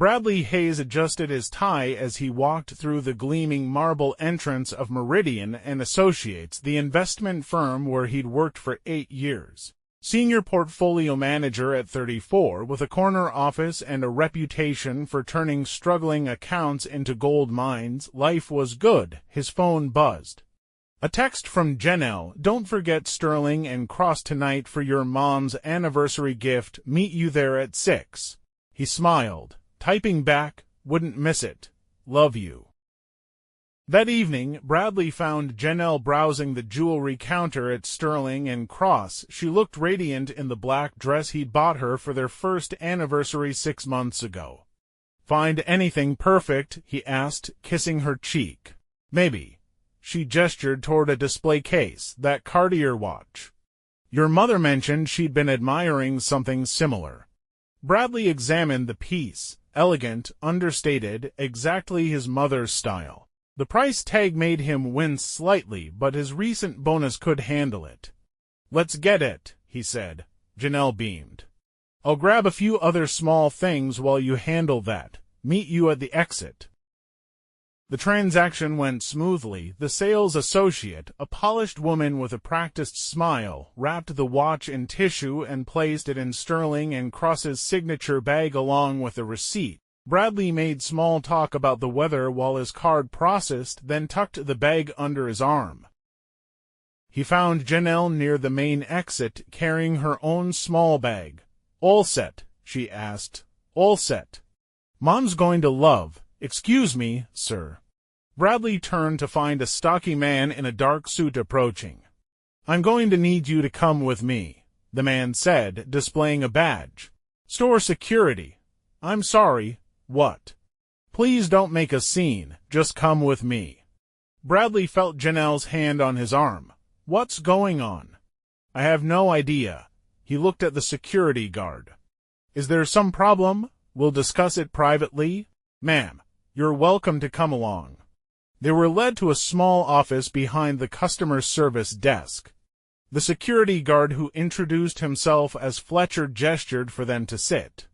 Bradley Hayes adjusted his tie as he walked through the gleaming marble entrance of Meridian and Associates, the investment firm where he'd worked for 8 years. Senior portfolio manager at 34, with a corner office and a reputation for turning struggling accounts into gold mines, life was good. His phone buzzed. A text from Janelle. Don't forget Sterling and Cross tonight for your mom's anniversary gift. Meet you there at 6. He smiled, typing back, wouldn't miss it. Love you. That evening, Bradley found Janelle browsing the jewelry counter at Sterling and Cross. She looked radiant in the black dress he'd bought her for their first anniversary 6 months ago. Find anything perfect? He asked, kissing her cheek. Maybe. She gestured toward a display case, that Cartier watch. Your mother mentioned she'd been admiring something similar. Bradley examined the piece. Elegant, understated, exactly his mother's style. The price tag made him wince slightly, but his recent bonus could handle it. Let's get it, he said. Janelle beamed. I'll grab a few other small things while you handle that. Meet you at the exit. The transaction went smoothly. The sales associate, a polished woman with a practiced smile, wrapped the watch in tissue and placed it in Sterling and Cross's signature bag along with a receipt. Bradley made small talk about the weather while his card processed, then tucked the bag under his arm. He found Janelle near the main exit, carrying her own small bag. All set? She asked. All set. Mom's going to love. Excuse me, sir. Bradley turned to find a stocky man in a dark suit approaching. I'm going to need you to come with me, the man said, displaying a badge. Store security. I'm sorry. What? Please don't make a scene. Just come with me. Bradley felt Janelle's hand on his arm. What's going on? I have no idea. He looked at the security guard. Is there some problem? We'll discuss it privately. Ma'am, you're welcome to come along. They were led to a small office behind the customer service desk. The security guard, who introduced himself as Fletcher, gestured for them to sit.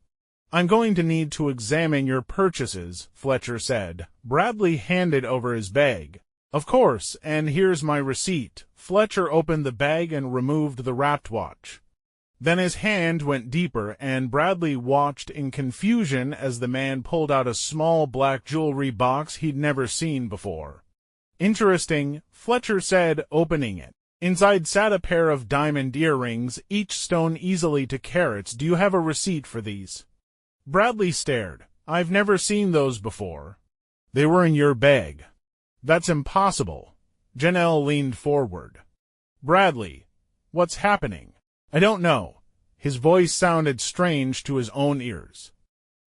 I'm going to need to examine your purchases, Fletcher said. Bradley handed over his bag. Of course, and here's my receipt. Fletcher opened the bag and removed the wrapped watch. Then his hand went deeper, and Bradley watched in confusion as the man pulled out a small black jewelry box he'd never seen before. Interesting, Fletcher said, opening it. Inside sat a pair of diamond earrings, each stone easily 2 carats. Do you have a receipt for these? Bradley stared. I've never seen those before. They were in your bag. That's impossible. Janelle leaned forward. Bradley, what's happening? I don't know. His voice sounded strange to his own ears.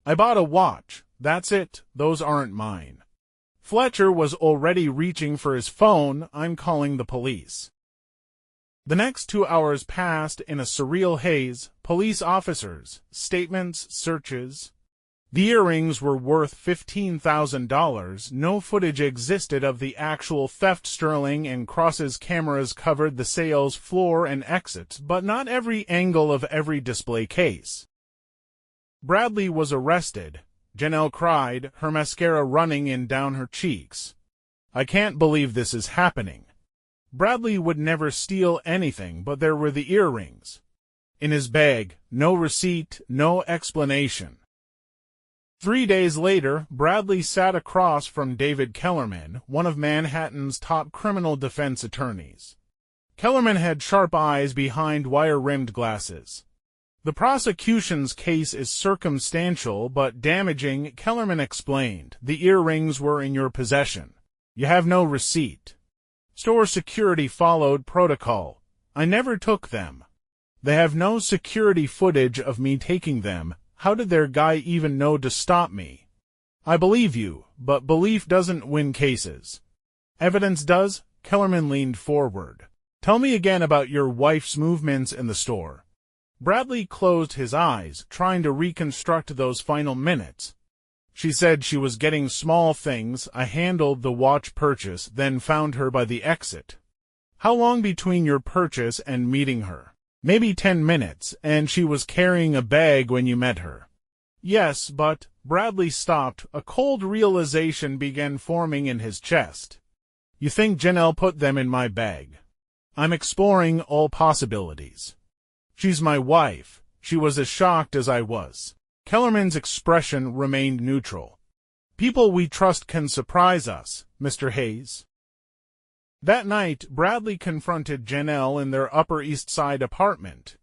I bought a watch. That's it. Those aren't mine. Fletcher was already reaching for his phone. I'm calling the police. The next 2 hours passed in a surreal haze. Police officers, statements, searches. The earrings were worth $15,000. No footage existed of the actual theft. Sterling and Cross's cameras covered the sales floor and exits, but not every angle of every display case. Bradley was arrested. Janelle cried, her mascara running in down her cheeks. I can't believe this is happening. Bradley would never steal anything, but there were the earrings. In his bag, no receipt, no explanation. 3 days later, Bradley sat across from David Kellerman, one of Manhattan's top criminal defense attorneys. Kellerman had sharp eyes behind wire-rimmed glasses. The prosecution's case is circumstantial but damaging, Kellerman explained. The earrings were in your possession. You have no receipt. Store security followed protocol. I never took them. They have no security footage of me taking them. How did their guy even know to stop me? I believe you, but belief doesn't win cases. Evidence does? Kellerman leaned forward. Tell me again about your wife's movements in the store. Bradley closed his eyes, trying to reconstruct those final minutes. She said she was getting small things. I handled the watch purchase, then found her by the exit. How long between your purchase and meeting her? Maybe 10 minutes, and she was carrying a bag when you met her. Yes, but Bradley stopped. A cold realization began forming in his chest. You think Janelle put them in my bag? I'm exploring all possibilities. She's my wife. She was as shocked as I was. Kellerman's expression remained neutral. People we trust can surprise us, Mr. Hayes. That night, Bradley confronted Janelle in their Upper East Side apartment.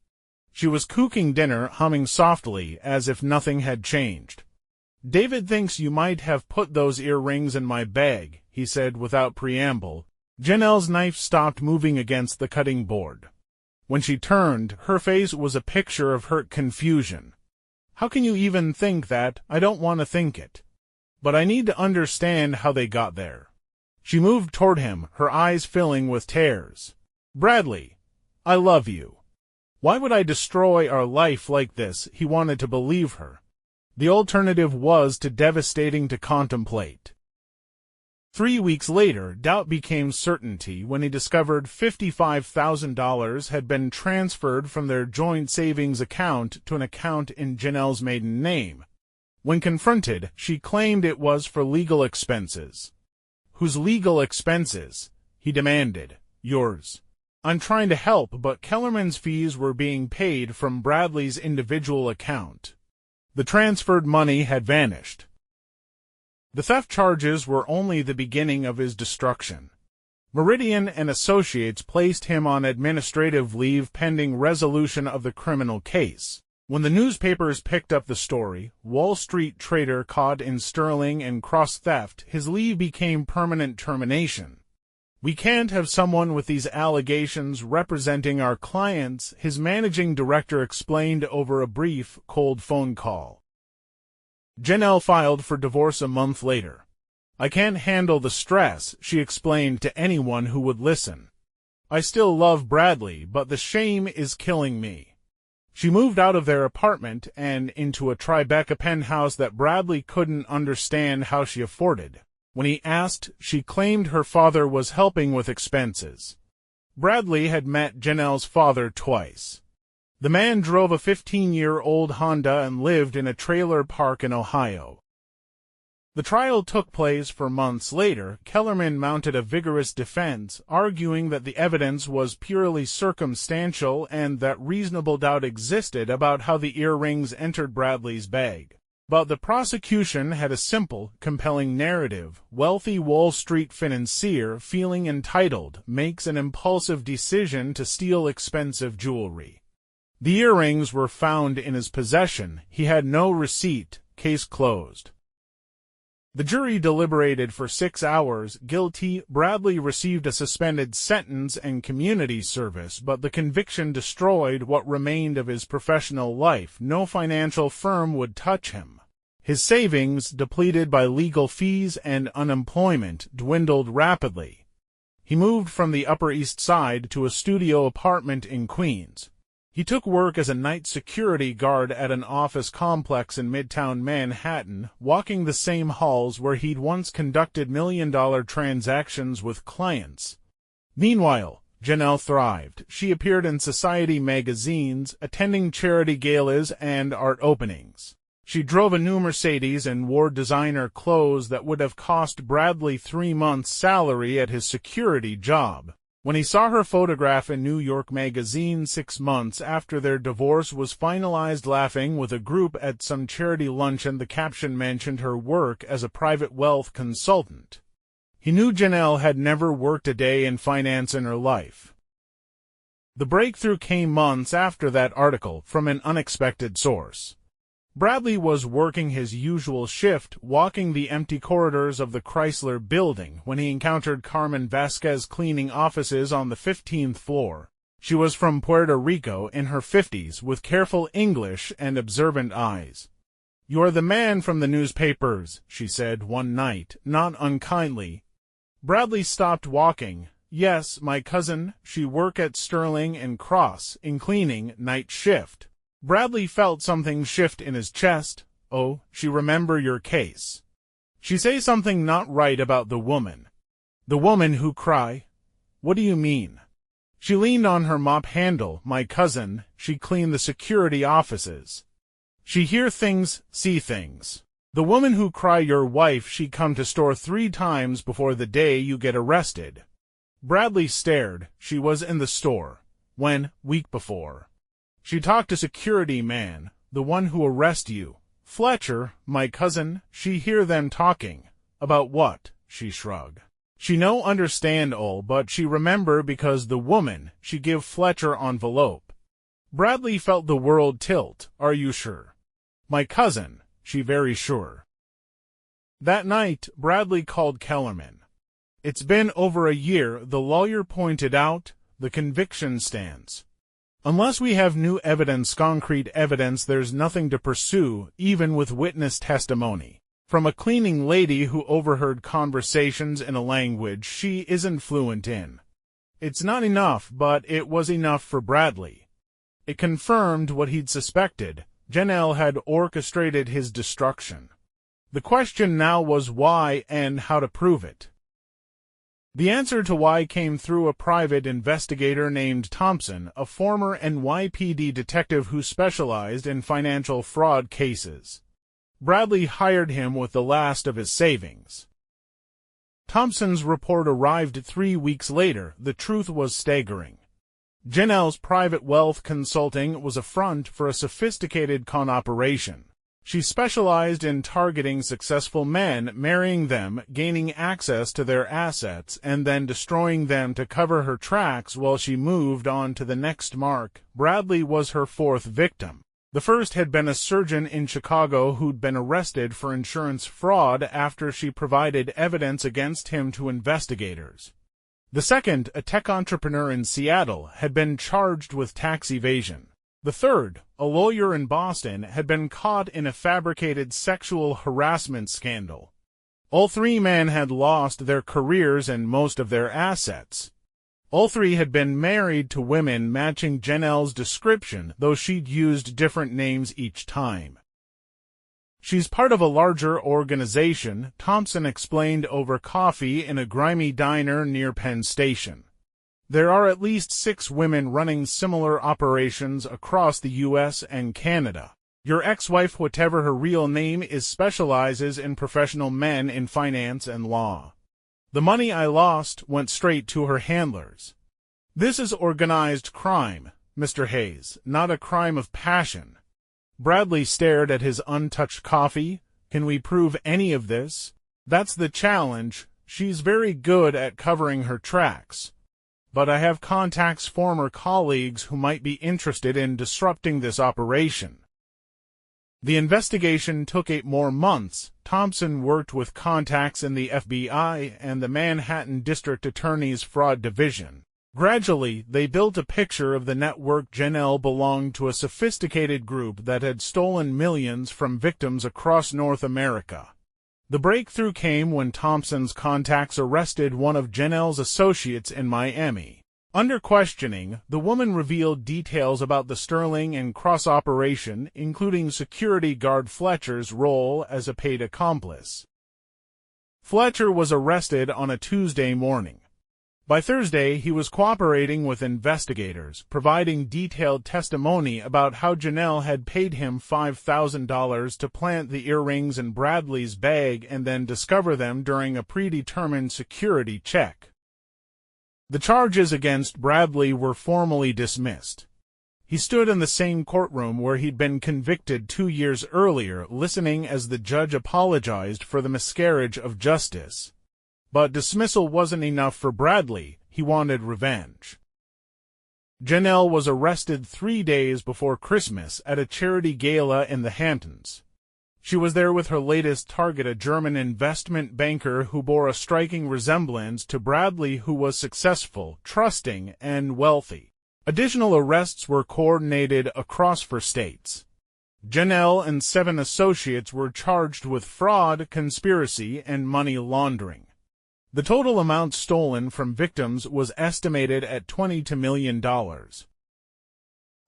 She was cooking dinner, humming softly, as if nothing had changed. David thinks you might have put those earrings in my bag, he said without preamble. Janelle's knife stopped moving against the cutting board. When she turned, her face was a picture of hurt confusion. How can you even think that? I don't want to think it. But I need to understand how they got there. She moved toward him, her eyes filling with tears. Bradley, I love you. Why would I destroy our life like this? He wanted to believe her. The alternative was too devastating to contemplate. 3 weeks later, doubt became certainty when he discovered $55,000 had been transferred from their joint savings account to an account in Janelle's maiden name. When confronted, she claimed it was for legal expenses. Whose legal expenses? He demanded. Yours. I'm trying to help, but Kellerman's fees were being paid from Bradley's individual account. The transferred money had vanished. The theft charges were only the beginning of his destruction. Meridian and Associates placed him on administrative leave pending resolution of the criminal case. When the newspapers picked up the story, Wall Street trader caught in sterling and cross theft, his leave became permanent termination. We can't have someone with these allegations representing our clients, his managing director explained over a brief, cold phone call. Janelle filed for divorce a month later. I can't handle the stress, she explained to anyone who would listen. I still love Bradley, but the shame is killing me. She moved out of their apartment and into a Tribeca penthouse that Bradley couldn't understand how she afforded. When he asked, she claimed her father was helping with expenses. Bradley had met Janelle's father twice. The man drove a 15-year-old Honda and lived in a trailer park in Ohio. The trial took place for months later. Kellerman mounted a vigorous defense, arguing that the evidence was purely circumstantial and that reasonable doubt existed about how the earrings entered Bradley's bag. But the prosecution had a simple, compelling narrative. Wealthy Wall Street financier, feeling entitled, makes an impulsive decision to steal expensive jewelry. The earrings were found in his possession. He had no receipt. Case closed. The jury deliberated for 6 hours. Guilty. Bradley received a suspended sentence and community service, but the conviction destroyed what remained of his professional life. No financial firm would touch him. His savings, depleted by legal fees and unemployment, dwindled rapidly. He moved from the Upper East Side to a studio apartment in Queens. He took work as a night security guard at an office complex in Midtown Manhattan, walking the same halls where he'd once conducted million-dollar transactions with clients. Meanwhile, Janelle thrived. She appeared in society magazines, attending charity galas and art openings. She drove a new Mercedes and wore designer clothes that would have cost Bradley 3 months' salary at his security job. When he saw her photograph in New York Magazine 6 months after their divorce was finalized, laughing with a group at some charity luncheon, the caption mentioned her work as a private wealth consultant. He knew Janelle had never worked a day in finance in her life. The breakthrough came months after that article from an unexpected source. Bradley was working his usual shift, walking the empty corridors of the Chrysler Building, when he encountered Carmen Vasquez cleaning offices on the 15th floor. She was from Puerto Rico, in her 50s, with careful English and observant eyes. "You're the man from the newspapers," she said one night, not unkindly. Bradley stopped walking. "Yes, my cousin. She work at Sterling and Cross, in cleaning, night shift." Bradley felt something shift in his chest. "Oh, she remember your case. She say something not right about the woman. The woman who cry? What do you mean?" She leaned on her mop handle. "My cousin, she cleaned the security offices. She hear things, see things. The woman who cry your wife she come to store 3 times before the day you get arrested. Bradley stared. She was in the store. When, week before. She talked to security man, the one who arrest you. Fletcher, my cousin, she hear them talking. About what? She shrug. She no understand all, but she remember because the woman, she give Fletcher envelope. Bradley felt the world tilt. Are you sure? My cousin, she very sure. That night, Bradley called Kellerman. It's been over a year, the lawyer pointed out. The conviction stands. Unless we have new evidence, concrete evidence, there's nothing to pursue, even with witness testimony. From a cleaning lady who overheard conversations in a language she isn't fluent in. It's not enough, but it was enough for Bradley. It confirmed what he'd suspected. Janelle had orchestrated his destruction. The question now was why and how to prove it. The answer to why came through a private investigator named Thompson, a former NYPD detective who specialized in financial fraud cases. Bradley hired him with the last of his savings. Thompson's report arrived 3 weeks later. The truth was staggering. Janelle's private wealth consulting was a front for a sophisticated con operation. She specialized in targeting successful men, marrying them, gaining access to their assets, and then destroying them to cover her tracks while she moved on to the next mark. Bradley was her 4th victim. The first had been a surgeon in Chicago who'd been arrested for insurance fraud after she provided evidence against him to investigators. The second, a tech entrepreneur in Seattle, had been charged with tax evasion. The third, a lawyer in Boston, had been caught in a fabricated sexual harassment scandal. All 3 men had lost their careers and most of their assets. All 3 had been married to women matching Janelle's description, though she'd used different names each time. She's part of a larger organization, Thompson explained over coffee in a grimy diner near Penn Station. There are at least 6 women running similar operations across the U.S. and Canada. Your ex-wife, whatever her real name is, specializes in professional men in finance and law. The money I lost went straight to her handlers. This is organized crime, Mr. Hayes, not a crime of passion. Bradley stared at his untouched coffee. Can we prove any of this? That's the challenge. She's very good at covering her tracks. But I have contacts, former colleagues who might be interested in disrupting this operation. The investigation took 8 more months. Thompson worked with contacts in the FBI and the Manhattan District Attorney's Fraud Division. Gradually, they built a picture of the network. Janelle belonged to a sophisticated group that had stolen millions from victims across North America. The breakthrough came when Thompson's contacts arrested one of Janelle's associates in Miami. Under questioning, the woman revealed details about the Sterling and Cross operation, including security guard Fletcher's role as a paid accomplice. Fletcher was arrested on a Tuesday morning. By Thursday, he was cooperating with investigators, providing detailed testimony about how Janelle had paid him $5,000 to plant the earrings in Bradley's bag and then discover them during a predetermined security check. The charges against Bradley were formally dismissed. He stood in the same courtroom where he'd been convicted 2 years earlier, listening as the judge apologized for the miscarriage of justice. But dismissal wasn't enough for Bradley. He wanted revenge. Janelle was arrested 3 days before Christmas at a charity gala in the Hamptons. She was there with her latest target, a German investment banker who bore a striking resemblance to Bradley, who was successful, trusting, and wealthy. Additional arrests were coordinated across 4 states. Janelle and 7 associates were charged with fraud, conspiracy, and money laundering. The total amount stolen from victims was estimated at $22 million.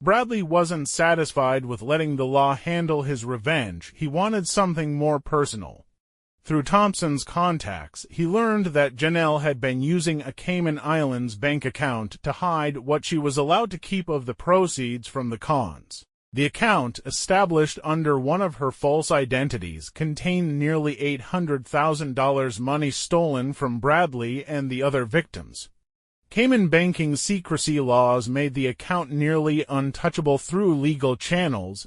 Bradley wasn't satisfied with letting the law handle his revenge. He wanted something more personal. Through Thompson's contacts, he learned that Janelle had been using a Cayman Islands bank account to hide what she was allowed to keep of the proceeds from the cons. The account, established under one of her false identities, contained nearly $800,000 money stolen from Bradley and the other victims. Cayman banking secrecy laws made the account nearly untouchable through legal channels,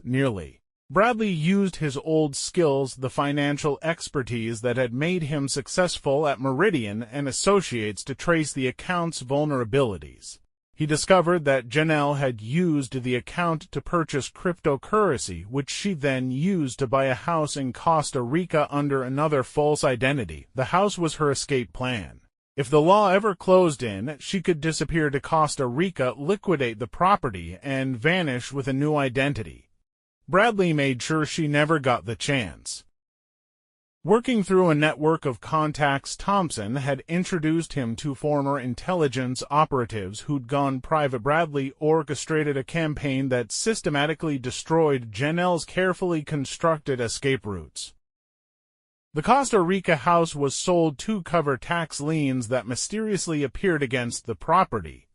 Bradley used his old skills, the financial expertise that had made him successful at Meridian and Associates, to trace the account's vulnerabilities. He discovered that Janelle had used the account to purchase cryptocurrency, which she then used to buy a house in Costa Rica under another false identity. The house was her escape plan. If the law ever closed in, she could disappear to Costa Rica, liquidate the property, and vanish with a new identity. Bradley made sure she never got the chance. Working through a network of contacts, Thompson had introduced him to former intelligence operatives who'd gone private. Bradley orchestrated a campaign that systematically destroyed Janelle's carefully constructed escape routes. The Costa Rica house was sold to cover tax liens that mysteriously appeared against the property.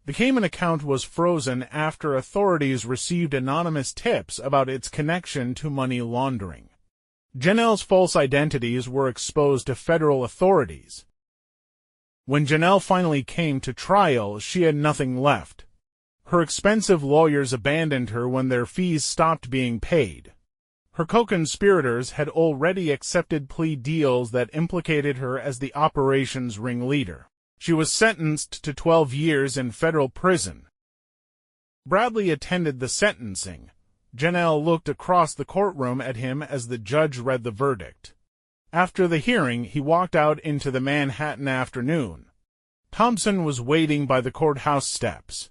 The Cayman account was frozen after authorities received anonymous tips about its connection to money laundering. Janelle's false identities were exposed to federal authorities. When Janelle finally came to trial, she had nothing left. Her expensive lawyers abandoned her when their fees stopped being paid. Her co-conspirators had already accepted plea deals that implicated her as the operation's ringleader. She was sentenced to 12 years in federal prison. Bradley attended the sentencing. Janelle looked across the courtroom at him as the judge read the verdict. After the hearing, he walked out into the Manhattan afternoon. Thompson was waiting by the courthouse steps.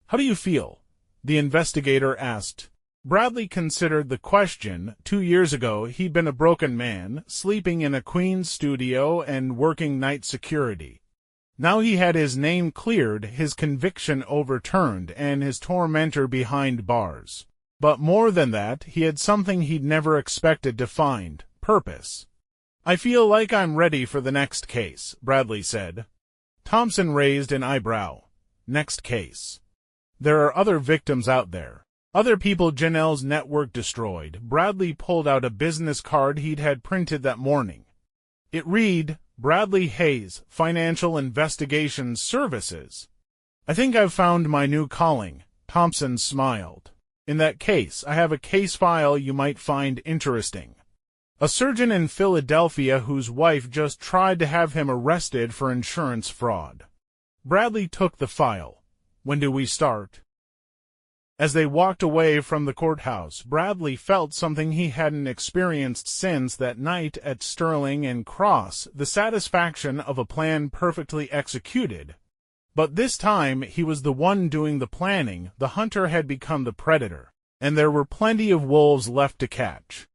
"How do you feel?" the investigator asked. Bradley considered the question. 2 years ago, he'd been a broken man, sleeping in a Queens studio and working night security. Now he had his name cleared, his conviction overturned, and his tormentor behind bars. But more than that, he had something he'd never expected to find: purpose. "I feel like I'm ready for the next case," Bradley said. Thompson raised an eyebrow. "Next case? There are other victims out there. Other people Janelle's network destroyed." Bradley pulled out a business card he'd had printed that morning. It read, "Bradley Hayes, Financial Investigation Services." "I think I've found my new calling," Thompson smiled. "In that case, I have a case file you might find interesting. A surgeon in Philadelphia whose wife just tried to have him arrested for insurance fraud." Bradley took the file. "When do we start?" As they walked away from the courthouse, Bradley felt something he hadn't experienced since that night at Sterling and Cross, the satisfaction of a plan perfectly executed. But this time he was the one doing the planning. The hunter had become the predator, and there were plenty of wolves left to catch.